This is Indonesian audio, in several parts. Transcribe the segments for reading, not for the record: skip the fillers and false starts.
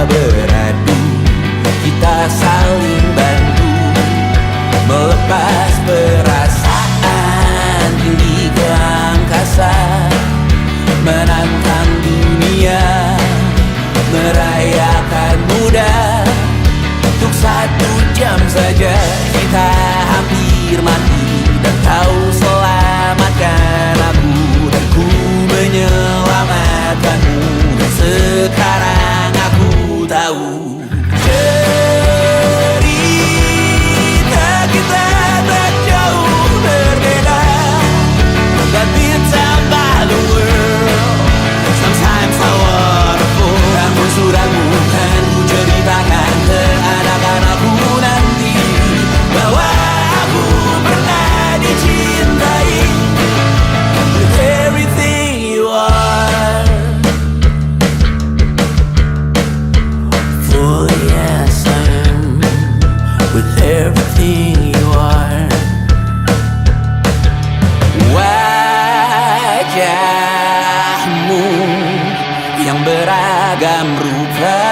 beradu, kita saling bantu melepas perasaan tinggi ke angkasa, menantang dunia, merayakan muda. Untuk 1 jam saja kita hampir mati, dan kau selamatkan aku, dan ku menyelamatkanmu. Dan sekarang aku tahu cerita kita tak jauh berbeda, but bintang the world. Sometimes I wanna fall. Namun suratmu kan ku ceritakan ke anak-anakku nanti, bahwa aku pernah dicintai with everything you are. For yes I am with everything you are. Wajahmu yang beragam rupa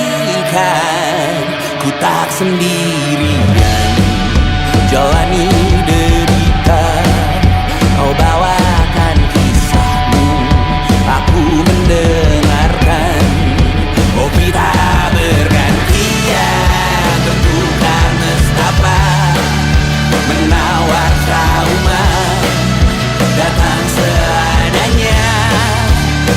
pastikan ku tak sendirian jalani derita. Kau bawakan kisahmu, aku mendengarkan. Oh kita bergantian, tentukan nestapa, menawar trauma, datang seadanya.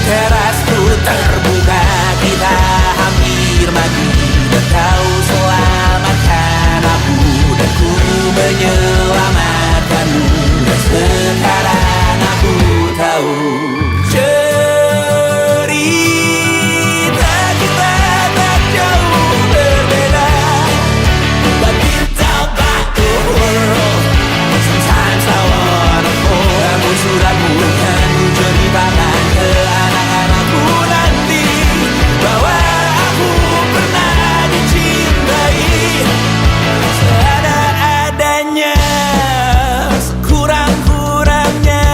Terasku terbuka, kita hampir mati, dan kau selamatkan aku, dan ku menyelamatkanmu. Dan sekarang aku tahu cerita kita tak jauh berbeda, but bintang the world. Sometimes I wanna fall. Namun suratmu kan ku ceritakan ke anak-anakku nanti, bahwa aku pernah dicintai seada-adanya, sekurang-kurangnya.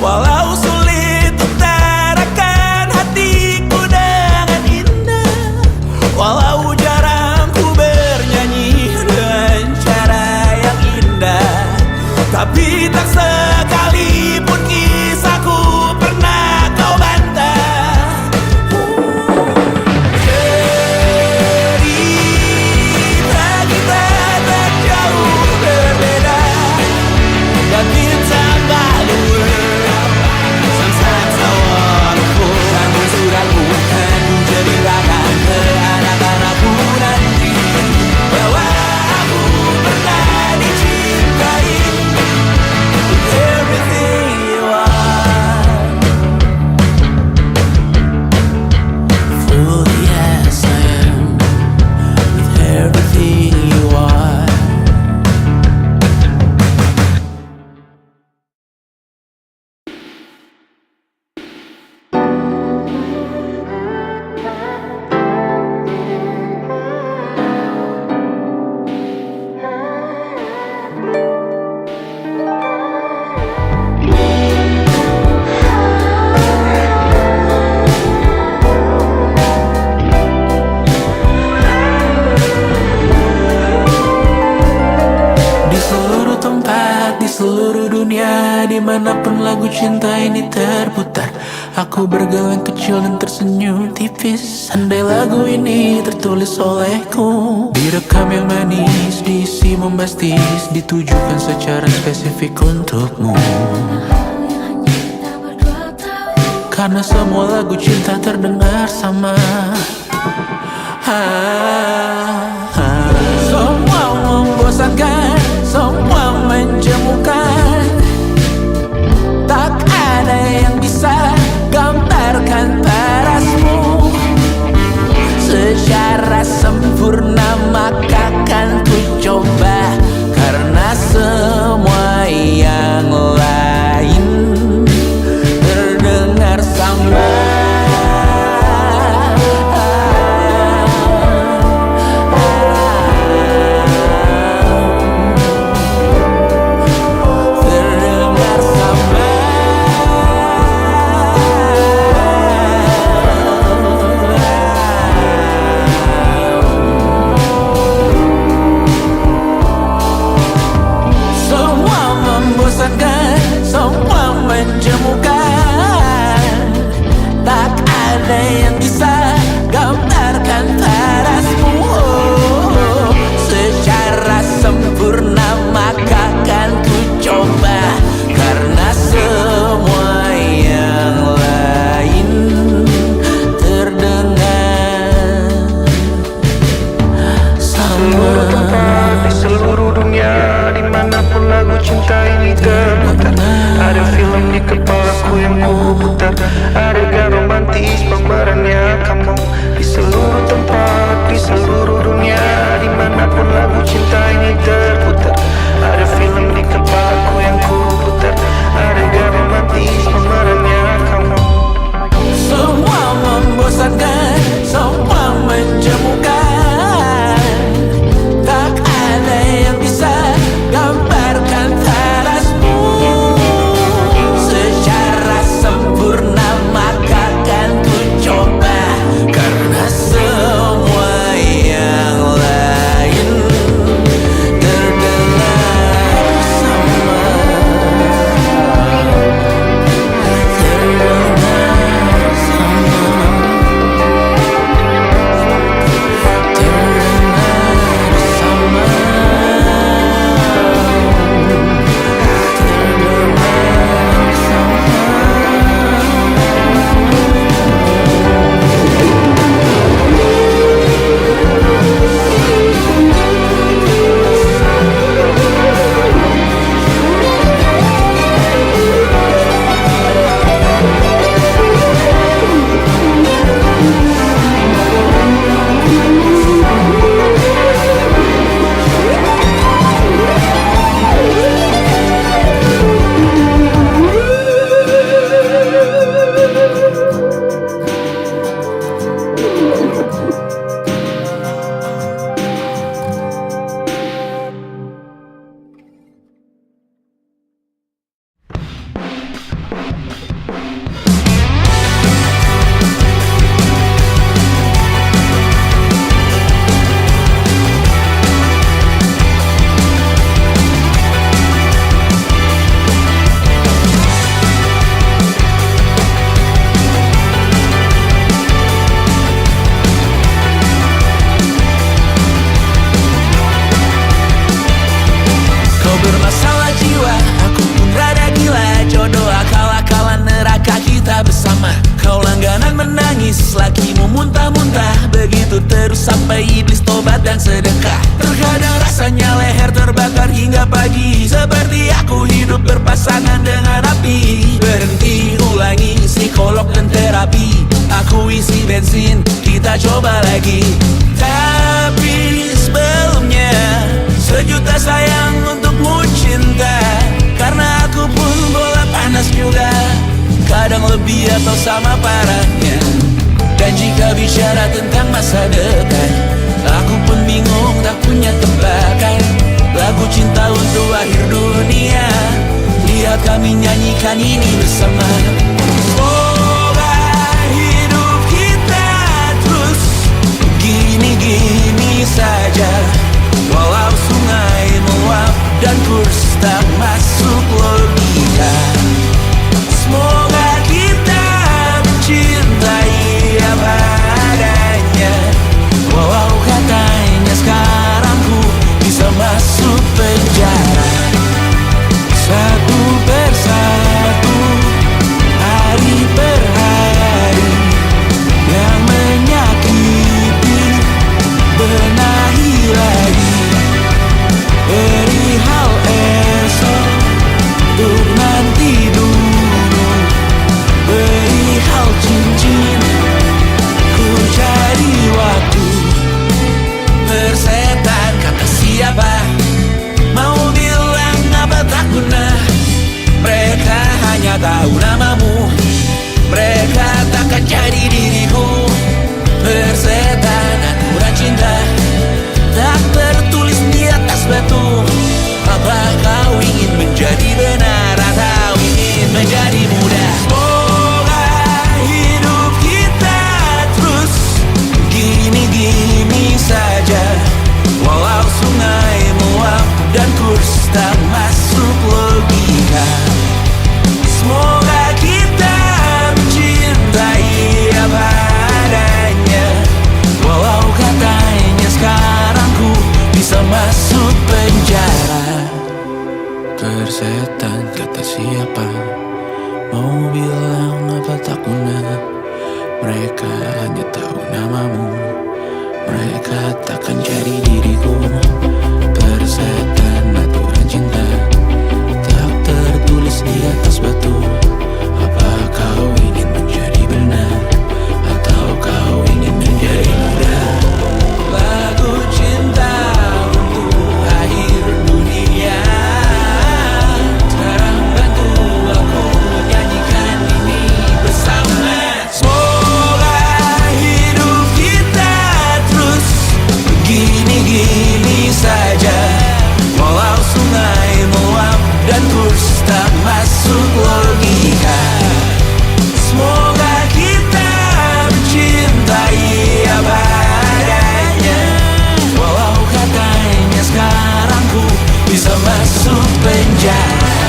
Walau sulit utarakan hatiku dengan indah, walau jarang ku bernyanyi dengan cara yang indah, tapi tak sekalipun kisahku pernah kau bantah. Cerita kita tak jauh berbeda, but bintang the world. Sometimes I wanna fall. Namun suratmu kan ku ceritakan ke anak-anakku nanti, bahwa aku pernah dicintai with everything you are. Full yes I am with everything you are. Di seluruh tempat, di seluruh dunia, dimanapun lagu cinta ini terputar, aku bergeleng kecil dan tersenyum tipis. Andai lagu ini tertulis olehku, direkam yang manis, diisi bombastis, ditujukan secara spesifik untukmu. Karena semua lagu cinta terdengar sama. Semua membosankan, semua menjemukan, tak ada yang bisa gambarkan parasmu secara sempurna. Maka kan ku coba, karena semua yang lain terdengar sama. muntah-muntah begitu terus sampai iblis tobat dan sedekah. Terkadang rasanya leher terbakar hingga pagi, seperti aku hidup berpasangan dengan api. Berhenti, ulangi psikolog dan terapi. Aku isi bensin, kita coba lagi. Tapi sebelumnya sejuta sayang untukmu cinta, karena aku pun bola panas juga, kadang lebih atau sama parahnya. Dan jika bicara tentang masa depan, aku pun bingung tak punya tebakan. Lagu cinta untuk akhir dunia, lihat kami nyanyikan ini bersama. Semoga hidup kita terus gini-gini saja, walau sungai meluap dan kurs tak masuk logika. Semoga kita mencintai apa adanya, walau katanya sekarang ku bisa masuk penjara. Satu persatu, hari per hari, yang menyakiti benahi lagi. Perihal esok, untuk nanti dulu. Perihal cincin, ku cari waktu. Persetan kata siapa, mau bilang apa tak guna. Mereka hanya tahu namamu, mereka takkan jadi diriku. Persetan aturan cinta, tak tertulis di atas batu. Apa kau ingin menjadi benar atau ingin menjadi muda? Semoga hidup kita terus gini-gini saja, walau sungai meluap dan kurs tak masuk logika. Semoga kita mencintai apa adanya, walau katanya sekarang ku bisa masuk penjara. Persetan kata siapa, mau bilang apa tak guna. Mereka hanya tahu namamu, mereka takkan jadi diriku. Persetan aturan cinta, tak tertulis di atas batu. Apa kau ingin menjadi benar atau kau ingin menjadi muda? Lagu cinta untuk akhir dunia, sekarang bantu aku nyanyikan ini bersama. Semoga hidup kita terus gini-gini saja, walau sungai meluap dan kurs tak masuk logika. Semoga kita mencintai apa adanya, walau katanya sekarang ku bisa masuk penjara.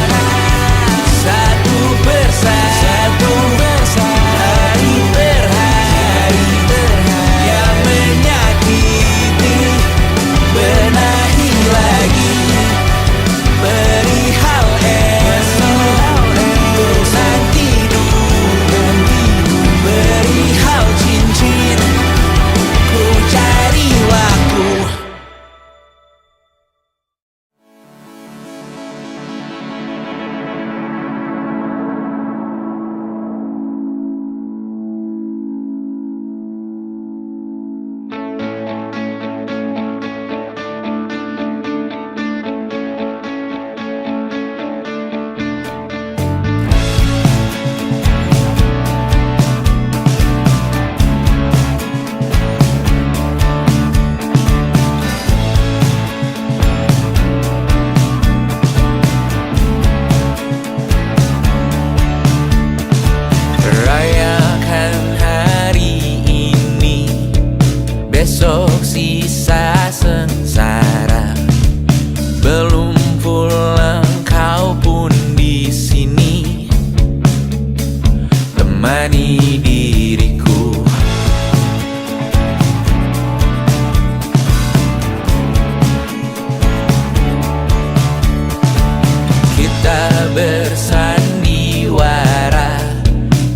Satu persatu, hari per hari, yang menyakiti benahi lagi. Perihal esok, untuk nanti dulu. Perihal cincin, ku cari waktu. Rayakan hari ini, besok sisa sengsara. Belum pulang kau pun di sini, temani diriku. Kita bersandiwara,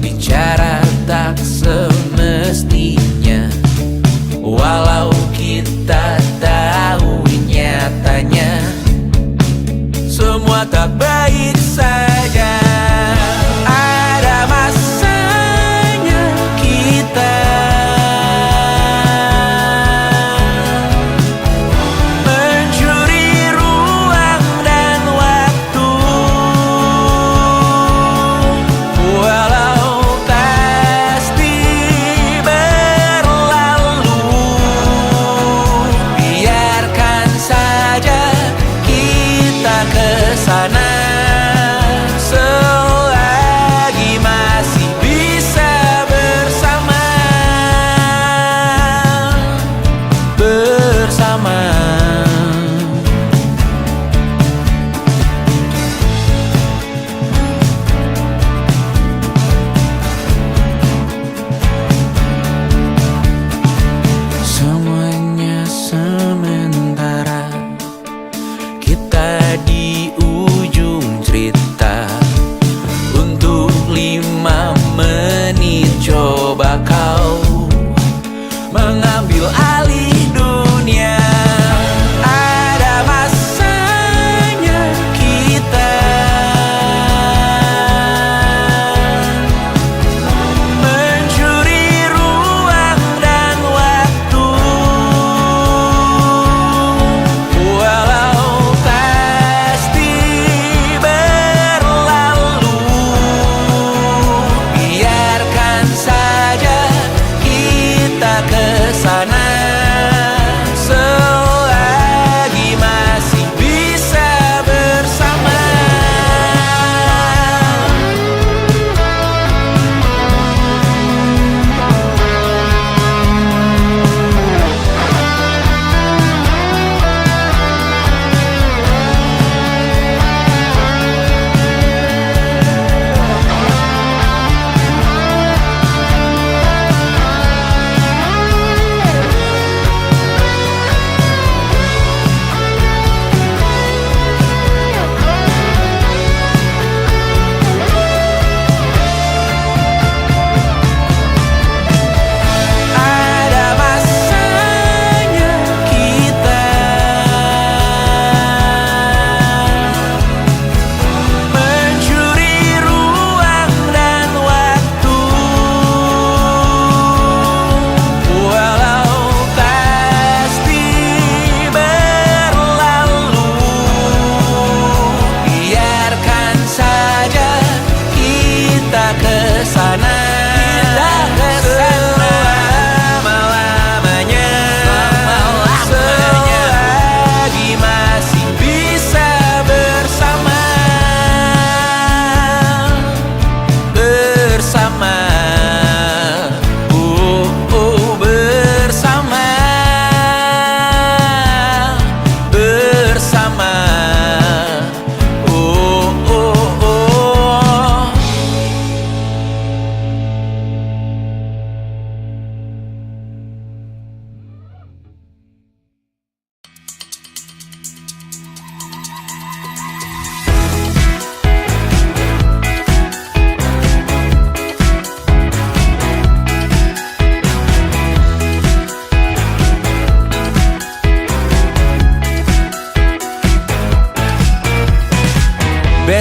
bicara tak semestinya.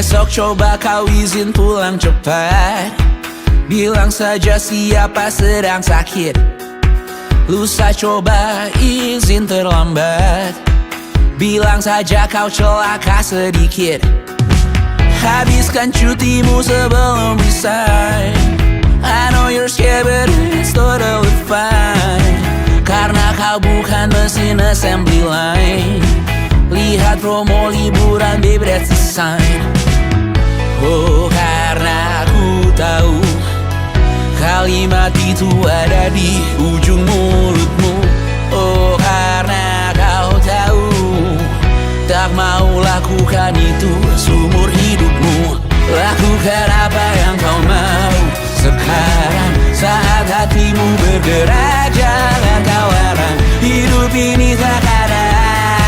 Besok coba kau izin pulang cepat. Bilang saja siapa sedang sakit. Lusa coba izin terlambat. Bilang saja kau celaka sedikit. Habiskan cutimu sebelum resign. I know you're scared but it's totally fine. Karena kau bukan mesin assembly line. Lihat promo liburan babe, that's a sign. Oh, karena aku tahu kalimat itu ada di ujung mulutmu. Oh, karena kau tahu tak mau lakukan itu seumur hidupmu. Lakukan apa yang kau mau sekarang, saat hatimu bergerak. Jangan kau larang. Hidup ini tak ada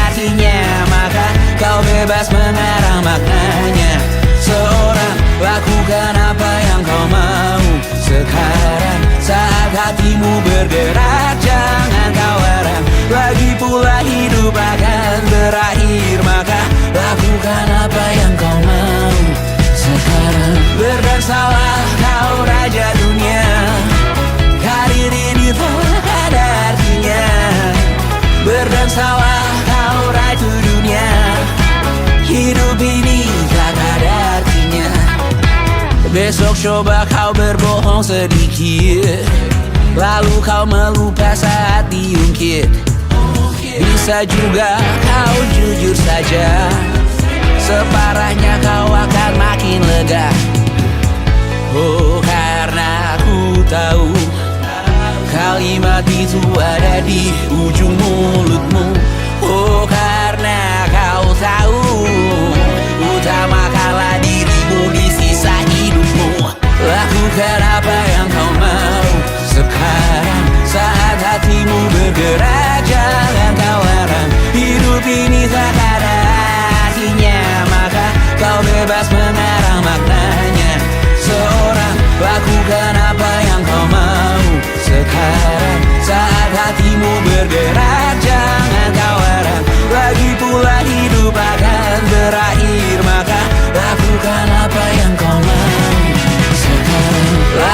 artinya, maka kau bebas mengarang maknanya. Seorang, lakukan apa yang kau mau sekarang, saat hatimu bergerak. Jangan kau larang. Lagi pula hidup akan berakhir, maka lakukan apa yang kau mau sekarang. Berdansalah kau raja dunia. Karir ini tak ada artinya. Berdansalah kau ratu dunia. Hidup ini tak ada artinya. Besok coba kau berbohong sedikit, lalu kau melupa saat diungkit. Bisa juga kau jujur saja, separahnya kau akan makin lega. Oh, karena aku tahu kalimat itu ada di ujung mulutmu. Oh, karena kau tahu utamakanlah dirimu di sisa hidupmu. Lakukan apa yang kau mau sekarang, saat hatimu bergerak. Jangan kau larang. Hidup ini tak ada artinya, maka kau bebas mengarang maknanya. Seorang, lakukan apa yang kau mau sekarang, saat hatimu bergerak. Jangan kau larang. Lagi pula hidup akan berakhir, maka lakukan apa yang kau mau sekarang.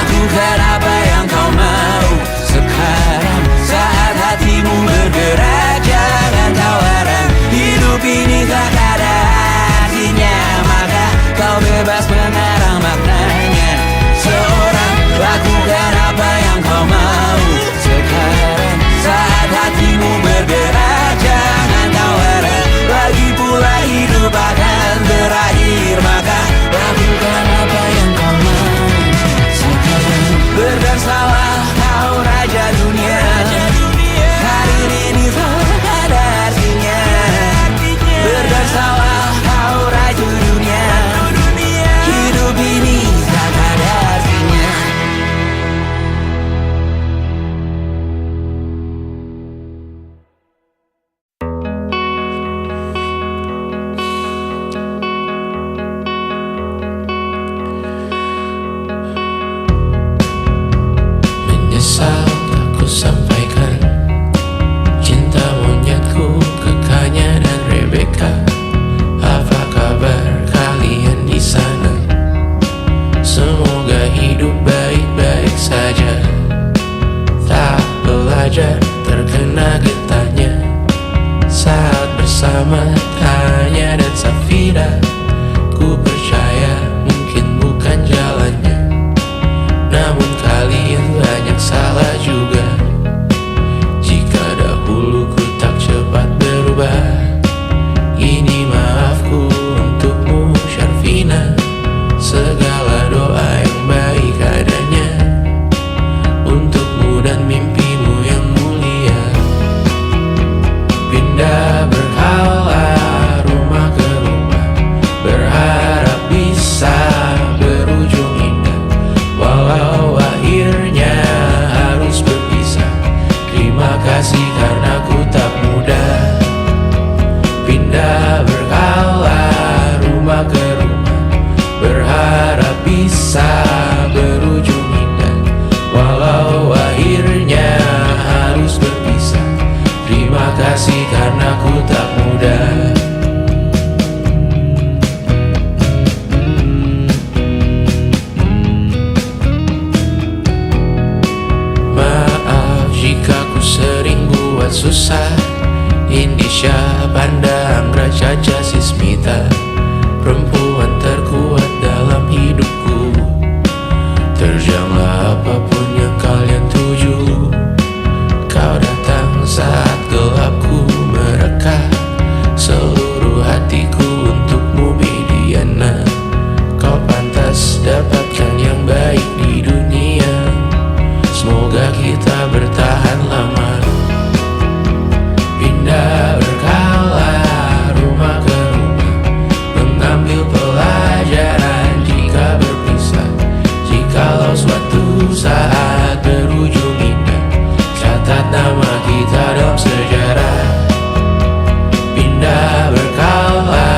sering buat susah. Indisha, Panda, Anggra, Caca, Sismita, perempuan terkuat dalam hidupku. Terjanglah apapun yang kalian tuju. Kau datang saat gelapku mereka. Seluruh hatiku untukmu Mediana. Kau pantas dapatkan yang baik di dunia. Semoga kita bertahan lama. Pindah berkala rumah ke rumah, mengambil pelajaran jika berpisah. Jikalau suatu saat berujung indah, catat nama kita dalam sejarah. Pindah berkala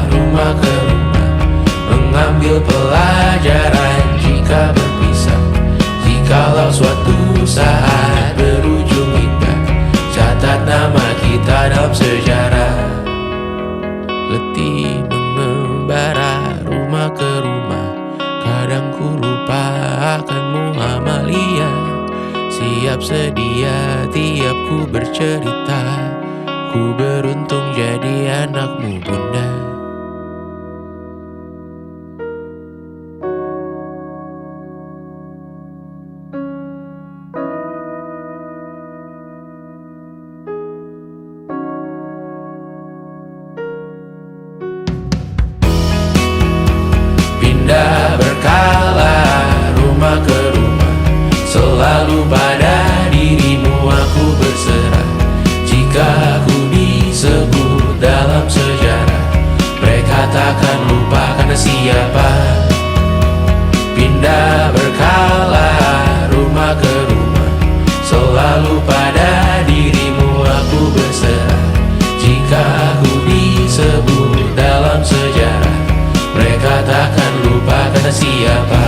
rumah ke rumah, mengambil pelajaran jika berpisah. Jikalau suatu saat berujung indah, catat nama kita dalam sejarah. Letih mengembara rumah ke rumah, kadang ku lupa akanmu Amalia. Siap sedia tiap ku bercerita, ku beruntung jadi anakmu bunda. Pindah berkala rumah ke rumah, selalu pada dirimu aku berserah. Jika aku disebut dalam sejarah, mereka takkan lupa karena siapa. Pindah berkala rumah ke rumah, selalu pada dirimu aku berserah. Jika aku disebut dalam sejarah, mereka takkan lupa kata siapa.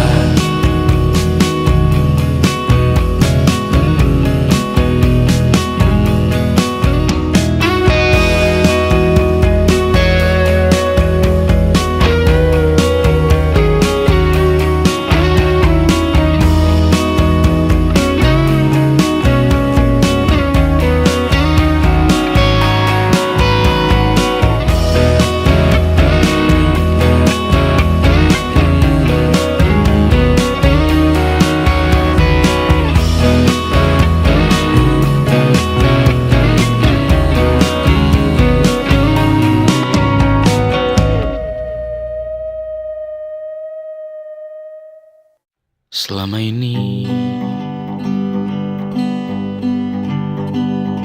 Selama ini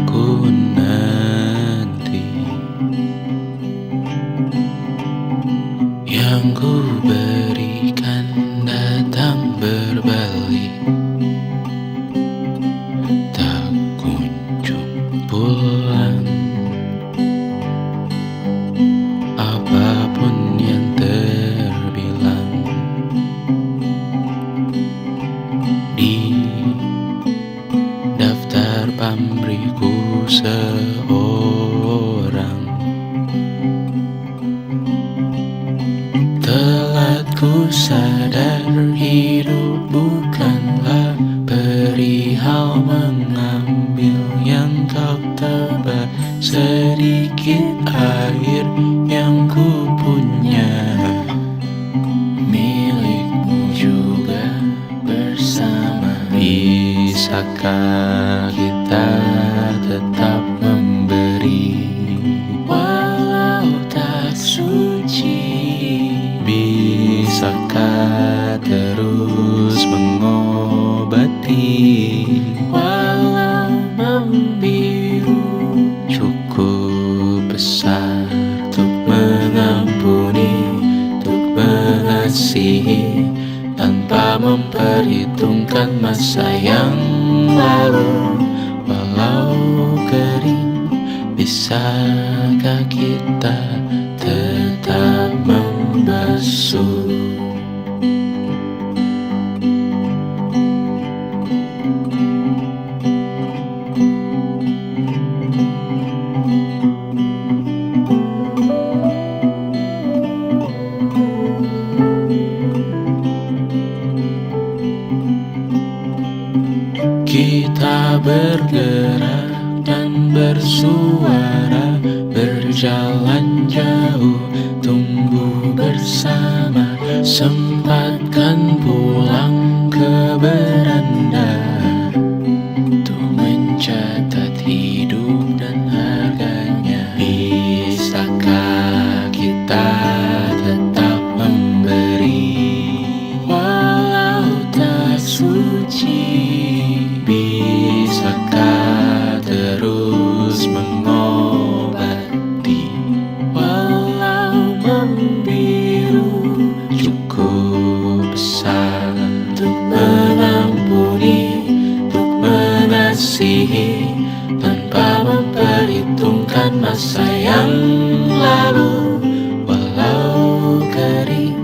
ku nanti yang ku berikan datang berbalik, tak kunjung pulang. Apapun yang terbilang di daftar pamrihku seorang, telat ku sadar hidup bukanlah perihal mengambil yang kau tebak. Sedikit air yang ku punya milikmu juga bersama. Bisakah kita tetap memberi walau tak suci? Bisakah terus mengobati walau membiru? Cukup besar untuk mengampuni, untuk mengasihi, tanpa memperhitungkan masa yang lalu. Walau kering, bisakah kita tetap membasuh? Kita bergerak dan bersuara, berjalan jauh, tumbuh bersama. Sempatkan pulang ke beranda untuk mencatat hidup dan harganya. Bisakah kita tetap memberi walau tak suci? Bisakah terus mengobati walau membiru? Cukup besar untuk mengampuni, untuk mengasihi, tanpa memperhitungkan masa yang lalu. Walau kering,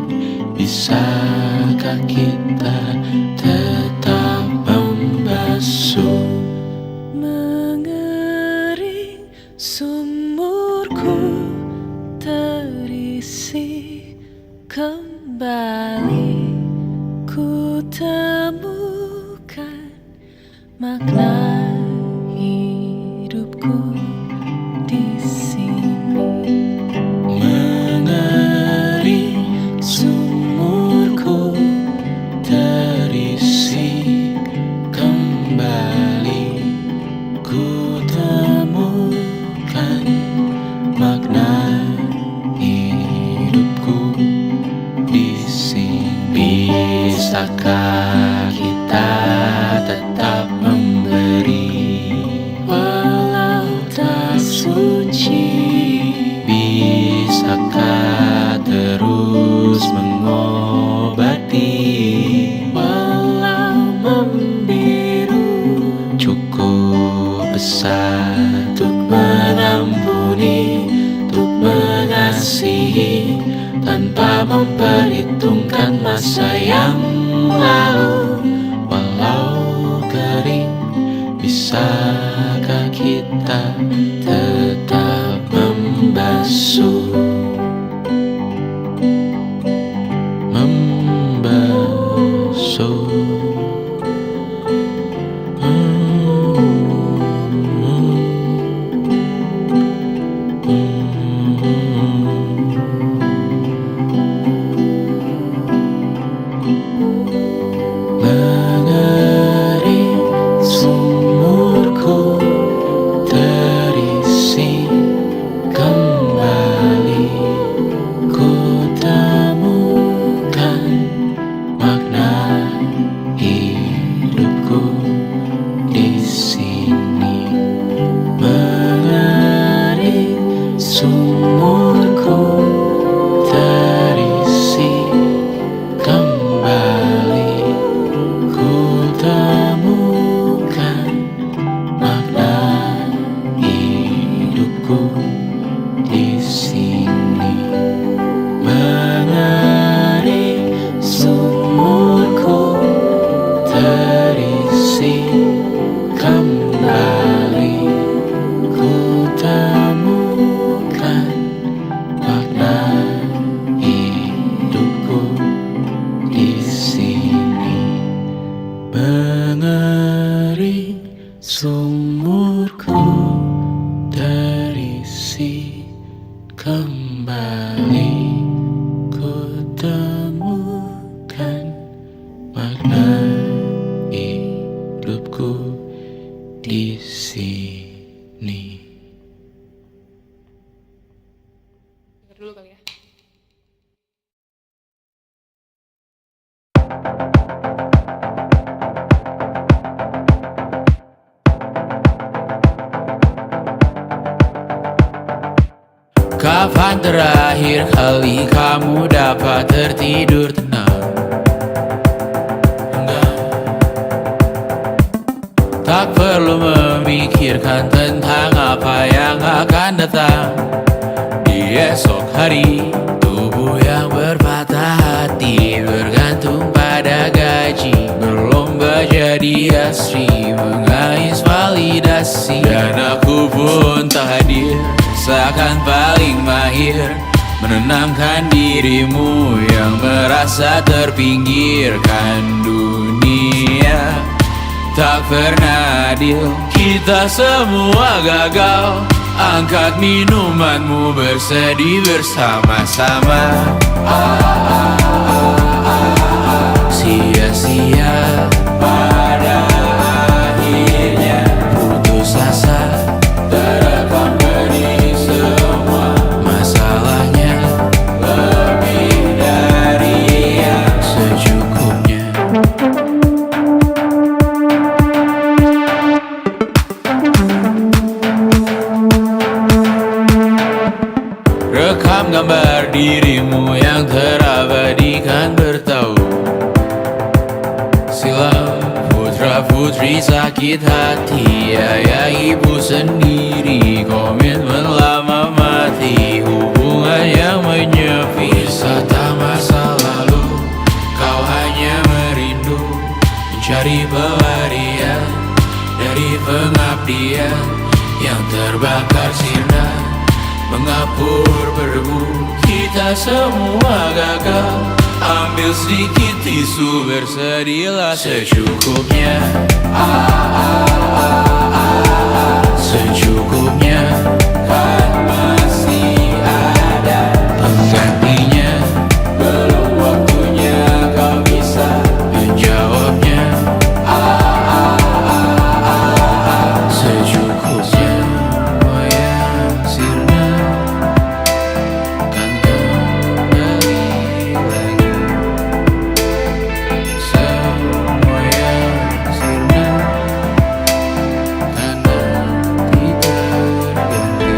bisakah kita tetap membasuh? Mengering sumurku terisi kembali, ku temukan makna hidupku di sini. Mengering sumurku terisi kembali, ku temukan makna hidupku di sini. Bisakah kita tetap memberi walau tak suci? Bisakah terus mengobati walau membiru? Cukup besar untuk mengampuni, untuk mengasihi, tanpa memperhitungkan masa yang lalu. Walau kering, bisakah kita tetap membasuh? Membasuh. Mengering sumurku terisi kembali, ku temukan makna hidupku di sini. Mengering sumurku terisi kembali, ku temukan makna hidupku di sini. Mengering sumurku terisi kembali, ku temukan makna hidupku di sini. Mengering sumurku terisi kembali, ku temukan makna hidupku di sini. Dengar dulu kali ya. Kapan terakhir kali kamu dapat tertidur tenang? Enggak. Tak perlu memikirkan tentang apa yang akan datang di esok hari. Tubuh yang berpatah hati bergantung pada gaji, berlomba jadi asri, mengais validasi. Dan aku pun tak hadir, seakan paling mahir menenangkan dirimu yang merasa terpinggirkan dunia. tak pernah adil. Kita semua gagal. Angkat minumanmu, bersedih bersama-sama. Sia-sia pada akhirnya putus asa, terekam benih semua. Masalahnya lebih dari yang secukupnya. Rekam gambar dirimu yang terabadikan bertahun silam. Putra-putri sakit hati, ayah ibu sendiri, komitmen lama mati, hubungan yang menyepi. Wisata masa lalu, kau hanya merindu, mencari pelarian dari pengabdian yang terbakar sinar, mengapur berdebu. Kita semua gagal. Ambil sedikit tisu, bersedihlah secukupnya. Secukupnya, kan masih ada penggantinya. Belum waktunya kau bisa menjawabnya. Secukupnya, oh ya sirna, kan kembali lagi. Semua yang sirna, kan nanti terganti.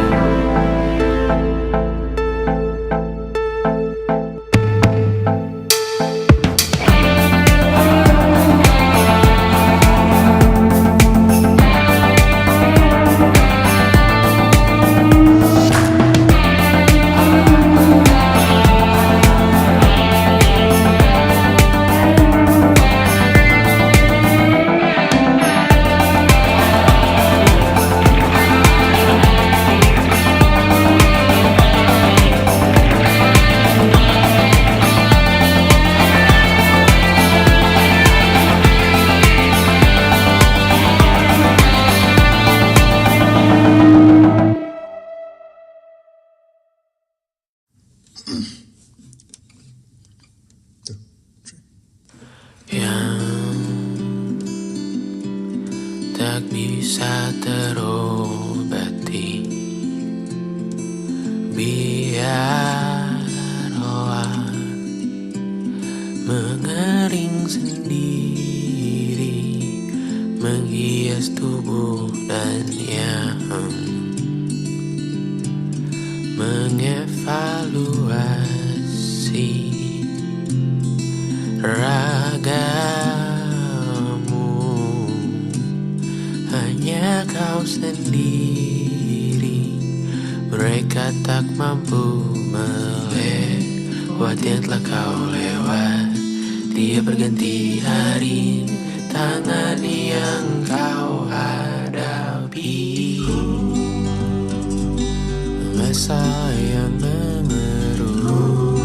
Yang tak bisa terobati, biarlah mengering sendiri, menghias tubuh dan yang mengevaluasi ragamu. Hanya kau sendiri, mereka tak mampu melewati yang telah kau lewat. Dia berganti hari, tangan yang kau hadapi, masalah yang mengeruh,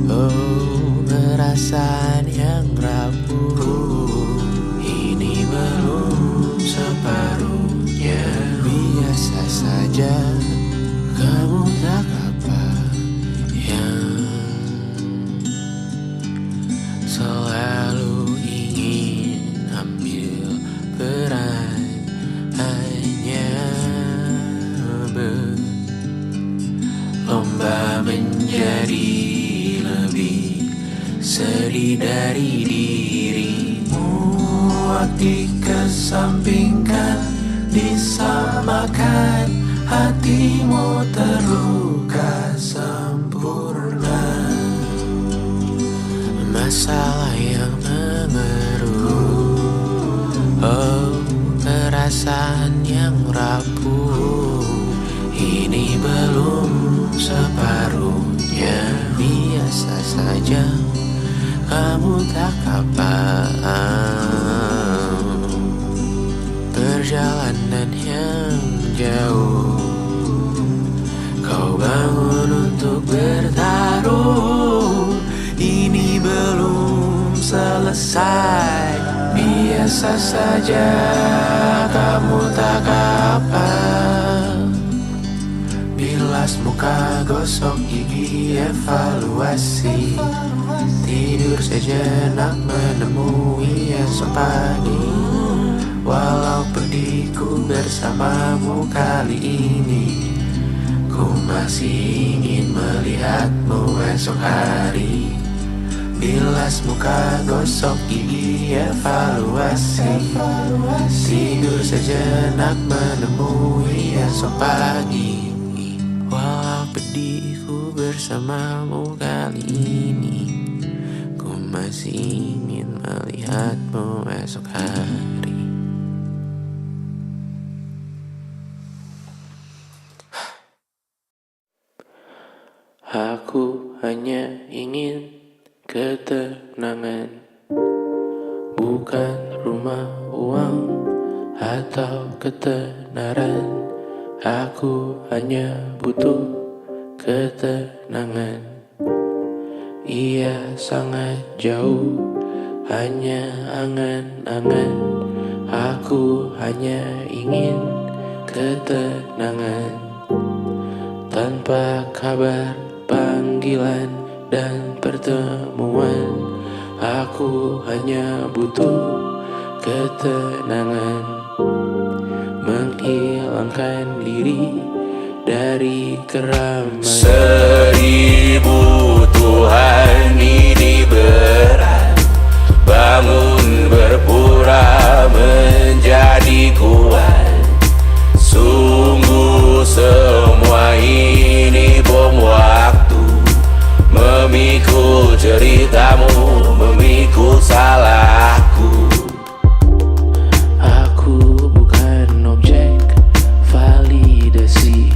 oh perasaan yang rapuh. Ini belum separuhnya, biasa saja. Kamu tak apa yang selalu ingin ambil peran, hanya berlomba menjadi lebih sedih dari dirimu. Dikesampingkan, disamakan, hatimu terluka sempurna. Masalah yang mengeruh, oh perasaan yang rapuh. Ini belum separuhnya, biasa saja. Kamu tak apa. Perjalanan yang jauh, kau bangun untuk bertaruh. Ini belum selesai, biasa Biasa saja kamu tak apa. Bilas muka, gosok gigi, evaluasi. Tidur sejenak menemui esok pagi. Walau pedihku bersamamu kali ini, ku masih ingin melihatmu esok hari. Bilas muka, gosok gigi, evaluasi. Tidur sejenak menemui esok pagi. Walau pedihku bersamamu kali ini, ku masih ingin melihatmu esok hari. Aku hanya ingin ketenangan, bukan rumah, uang, atau ketenaran. Aku hanya butuh ketenangan. Ia sangat jauh, hanya angan-angan. Aku hanya ingin ketenangan. Tanpa kabar, panggilan, dan pertemuan, aku hanya butuh ketenangan. Menghilangkan diri dari keramaian. 1000 Tuhan ini berat, bangun berpura menjadi kuat. Sungguh semua ini bom waktu, memikul ceritamu, memikul salahku. Aku bukan objek validasi.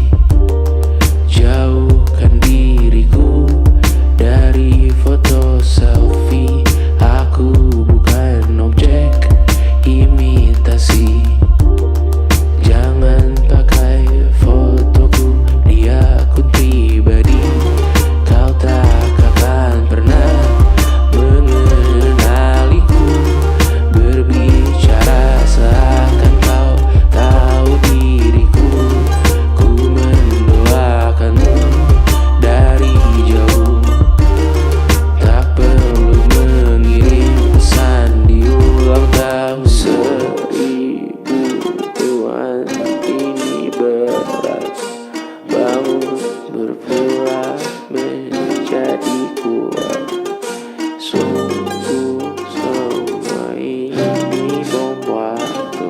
Jauhkan diriku dari foto selfie. Aku bukan objek imitasi. Jangan pakai fotoku di akun pribadi. Kau tak akan pernah mengenaliku. Berbicara seakan kau tahu diriku. Ku mendoakanmu dari jauh. Tak perlu mengirim pesan di ulang tahun. 1000 Tuhan ini berat, bangun berpura menjadi kuat. Sungguh semua ini bom waktu,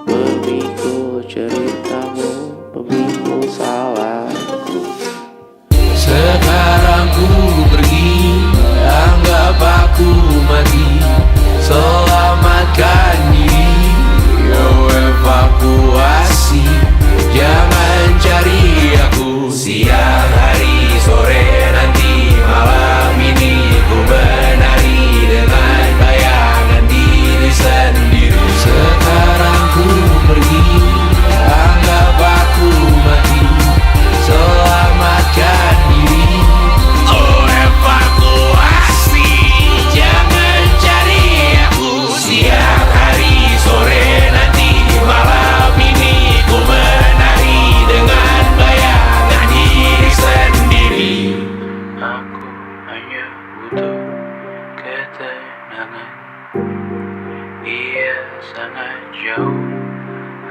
memikul ceritamu, memikul salahku. Sekarang ku pergi, anggap aku mati. Selamatkan diri, evakuasi. Jangan cari aku siang, hari, sore, nanti, malam ini. Ku menari dengan bayangan diri sendiri. Sekarang ku pergi, anggap aku mati. Selamatkan diri, evakuasi. Jangan cari aku siang, hari, sore, nanti, malam ini. Ku menari dengan bayangan diri sendiri. Aku hanya butuh ketenangan. Ia sangat jauh,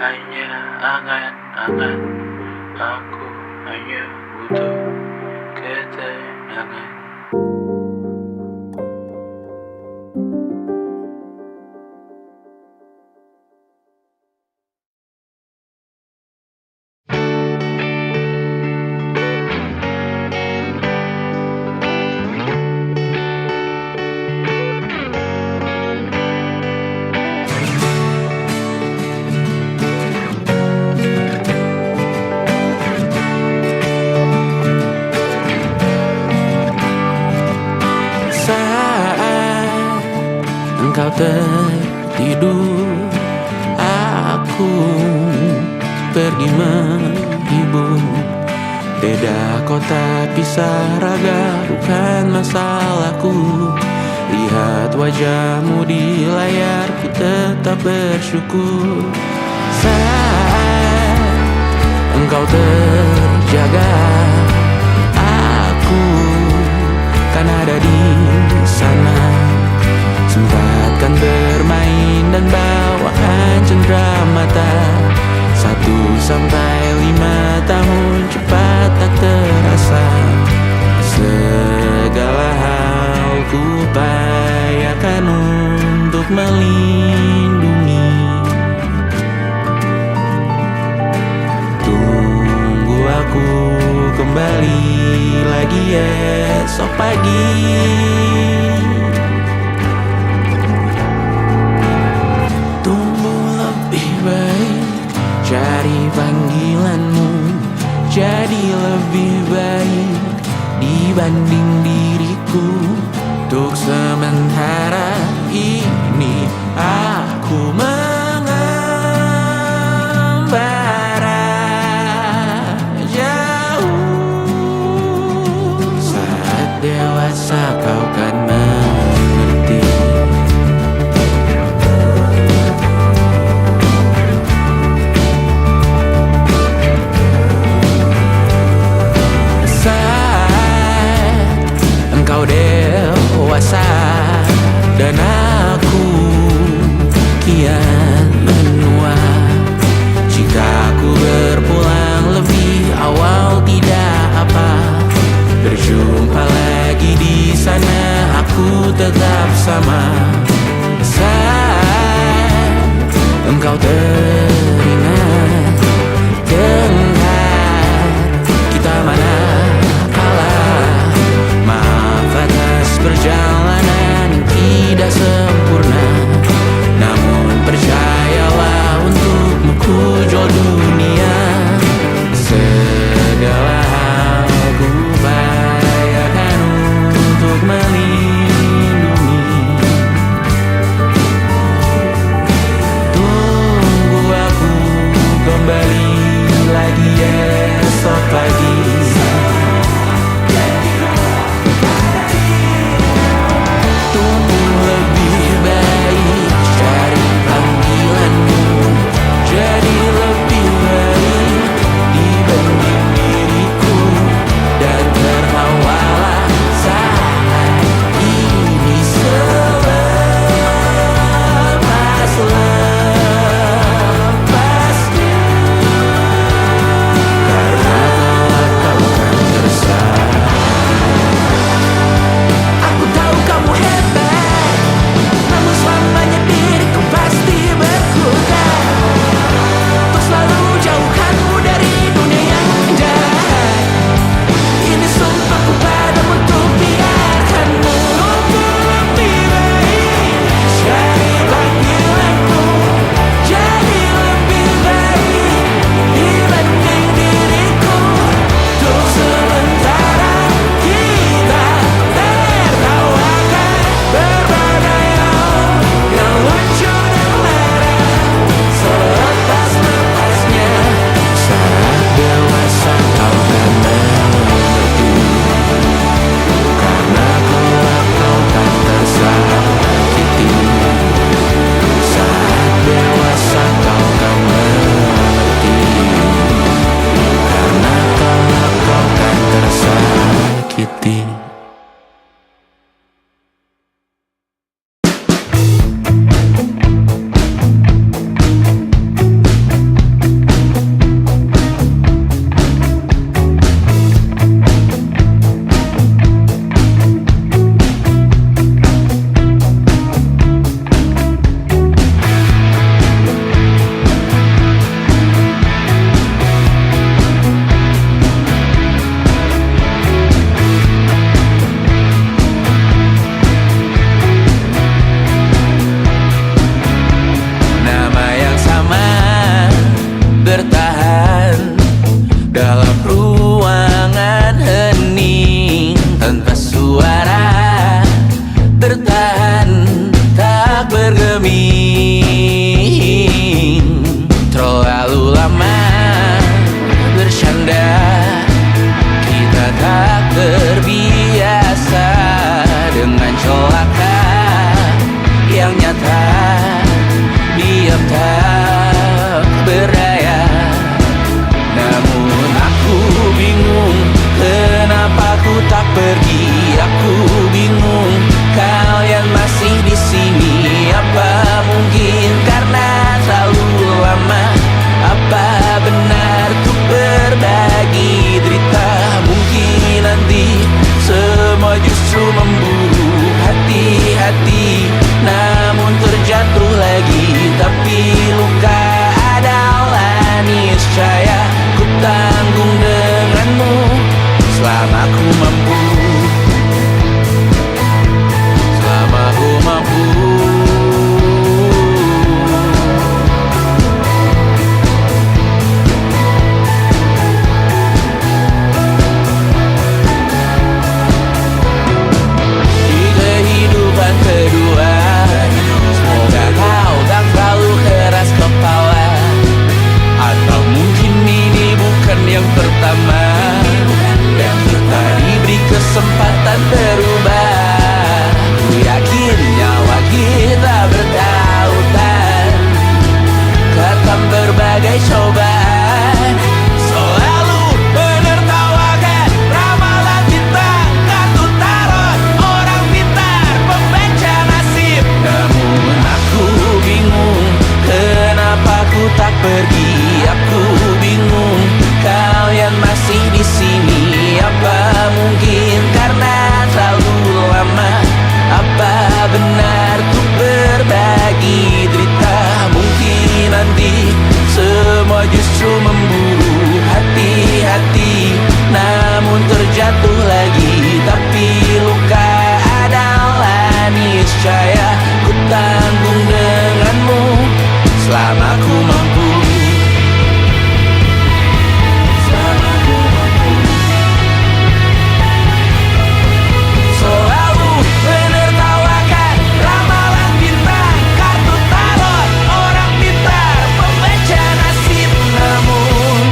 hanya angan-angan. Aku hanya butuh ketenangan. Engkau tertidur, aku pergi menghibur. Beda kota, pisah raga, bukan masalahku. Lihat wajahmu di layar, ku tetap bersyukur. Saat engkau terjaga, aku kan ada di sana. Sempatkan bermain dan bawakan cenderamata. 1 sampai 5 tahun cepat tak terasa. Segala hal ku upayakan untuk melindungi. Tunggu aku kembali lagi esok pagi. Tumbuh lebih baik, cari panggilanmu, jadi lebih baik dibanding diriku. Untuk sementara ini aku mengembara jauh. Saat dewasa kau kan mengerti. Engkau dewasa dan aku kian aku bingung kalian masih di sini. Apa mungkin karena terlalu lama? Apa benar tuh berbagi derita? Mungkin nanti semua justru memburu. Hati-hati namun terjatuh lagi. Tapi luka adalah niscaya ku tanggung denganmu selama ku mampu. Selalu menertawakan ramalan bintang, kartu tarot orang pintar, pembaca nasib. Namun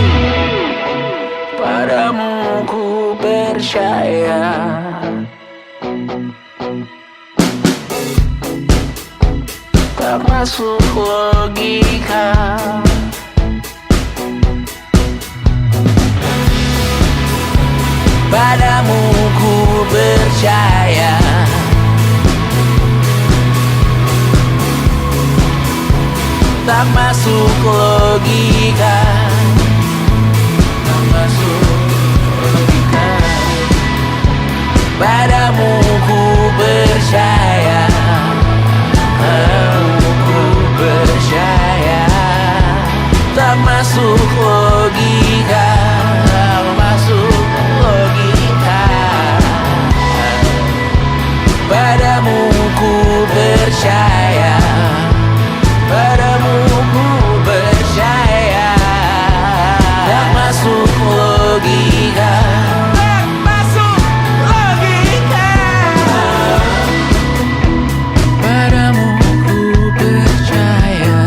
padamu ku percaya. Tak masuk logika. Padamu ku percaya. Tak masuk logika. Tak masuk logika. Padamu ku percaya. Padamu ku percaya. Tak masuk logika. Tak masuk logika. Padamu ku percaya. Padamu ku percaya. Tak masuk logika. Tak masuk logika. Padamu ku percaya.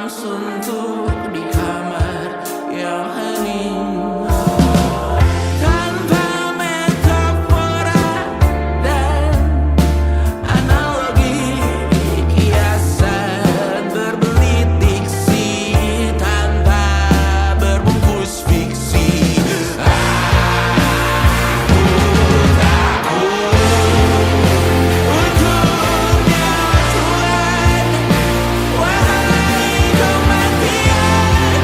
suntuk di kamar yang hening. Tanpa metafora dan analogi, kiasan berbelit diksi tanpa berbungkus fiksi. Aku takut untuknya Tuhan, wahai kematian,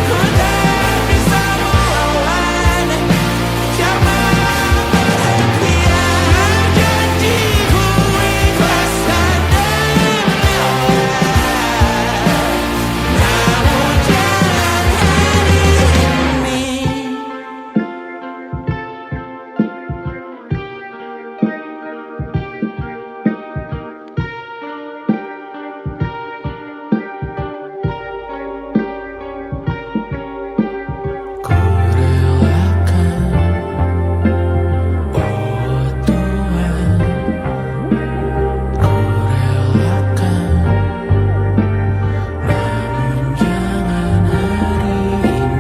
ku tak bisa melawan zaman perhentian. Janjiku ikhlas dan dermawan, namun jangan hari ini. Ku relakan, oh Tuhan, ku relakan, namun jangan hari ini.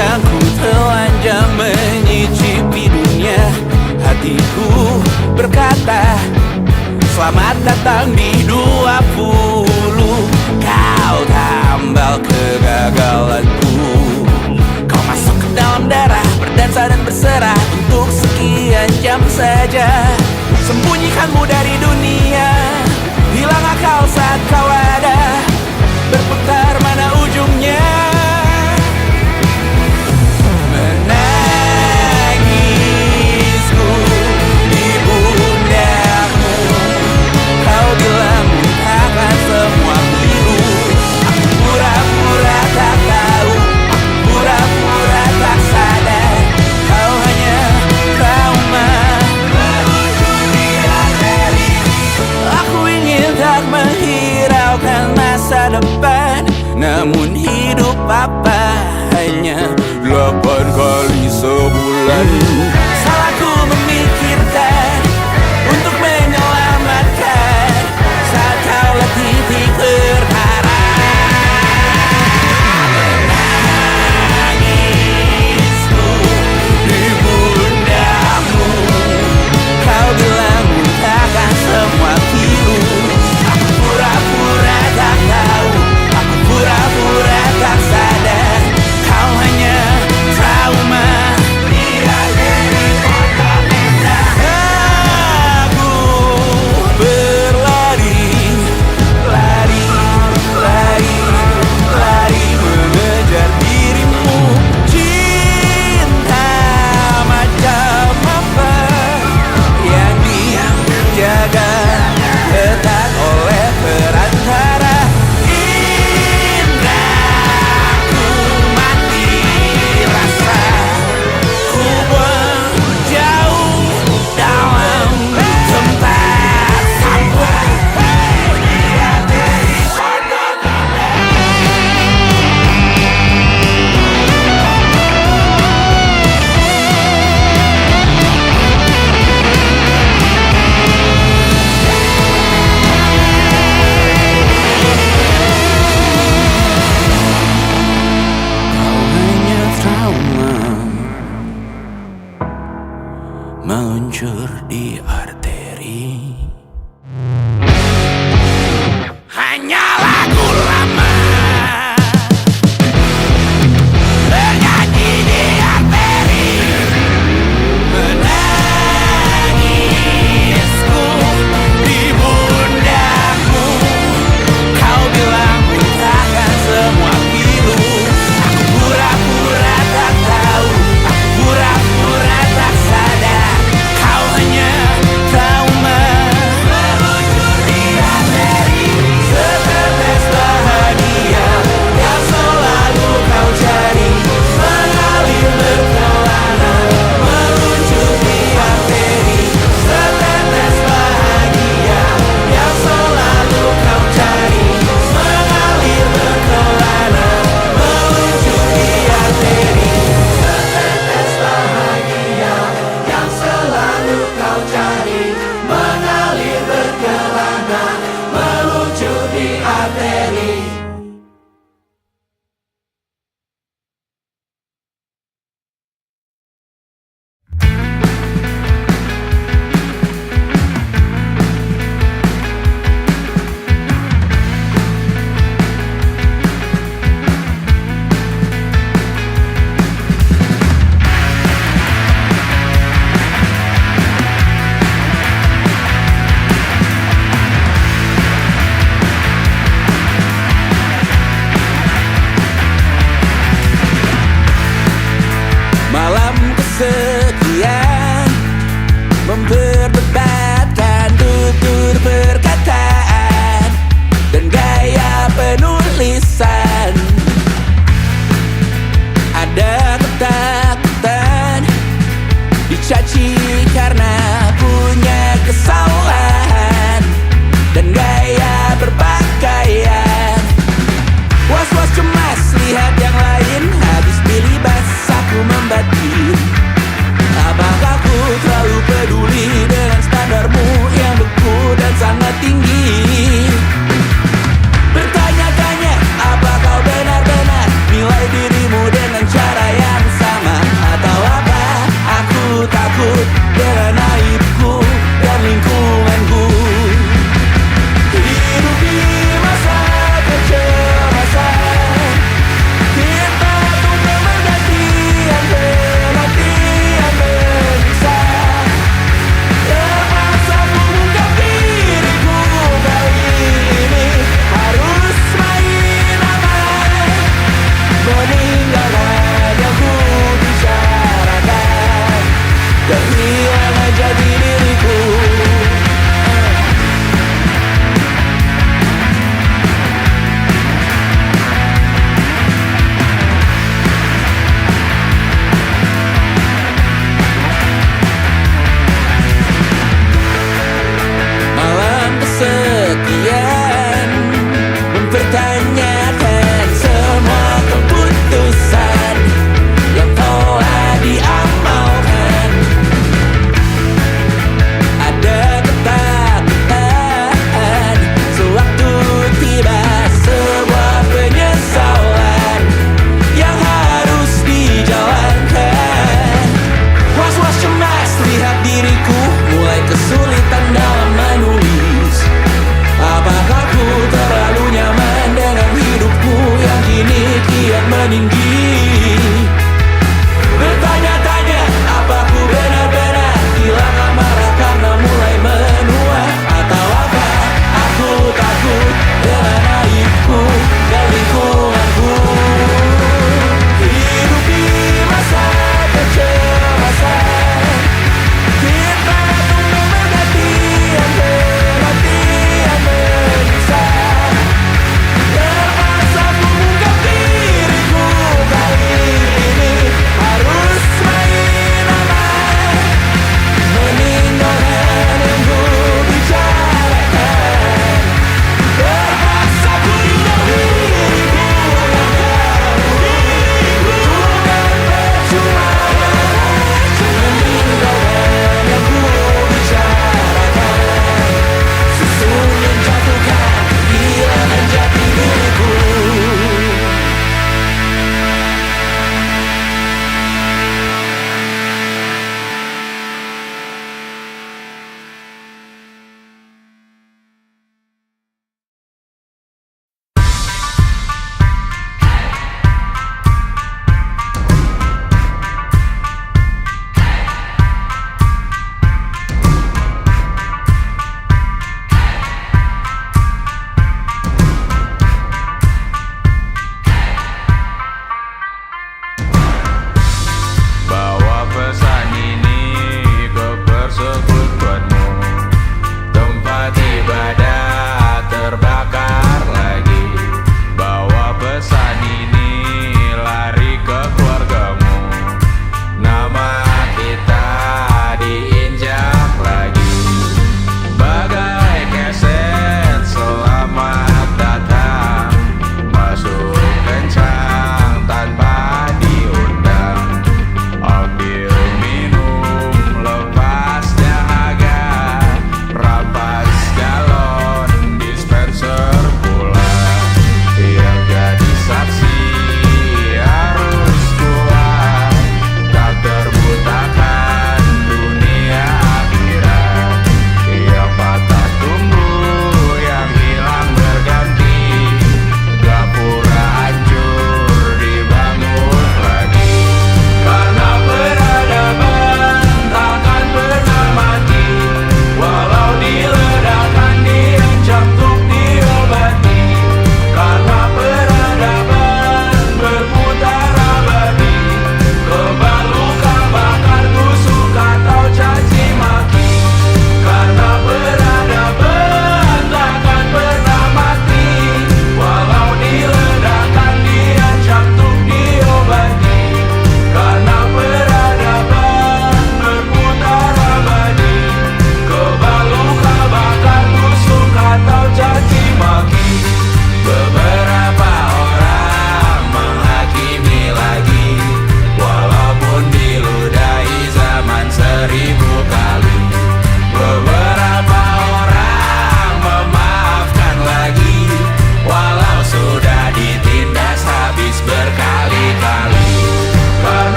Ku telanjang menyicipi dunia. Hatiku berkata, selamat datang di 20. Kau tambal kegagalanku. Kau masuk ke dalam darah, berdansa dan berserah untuk sekian jam saja. Sembunyikanmu dari dunia, hilang akal saat kau ada, berputar mana ujungnya. Menangisku di pundakmu, kau bilang lupakan semua biru. Aku pura-pura tak tahu, aku pura-pura tak sadar, kau hanya trauma. Aku ingin tak menghiraukan masa depan, namun hidup apa hanya 8 kali sebulan. Salahku memikirkan untuk menyelamatkan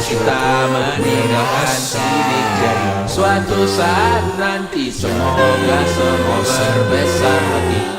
kita meninggalkan sidik jari. Suatu saat nanti semoga semua berbesar hati.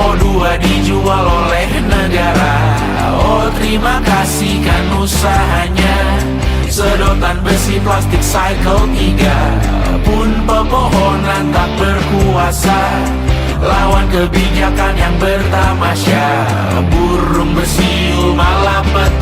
O2 dijual oleh negara. Oh terima kasih kan usahanya. Sedotan besi plastik cycle 3 pun pepohonan tak berkuasa lawan kebijakan yang bertamasya. Burung bersiul malam petang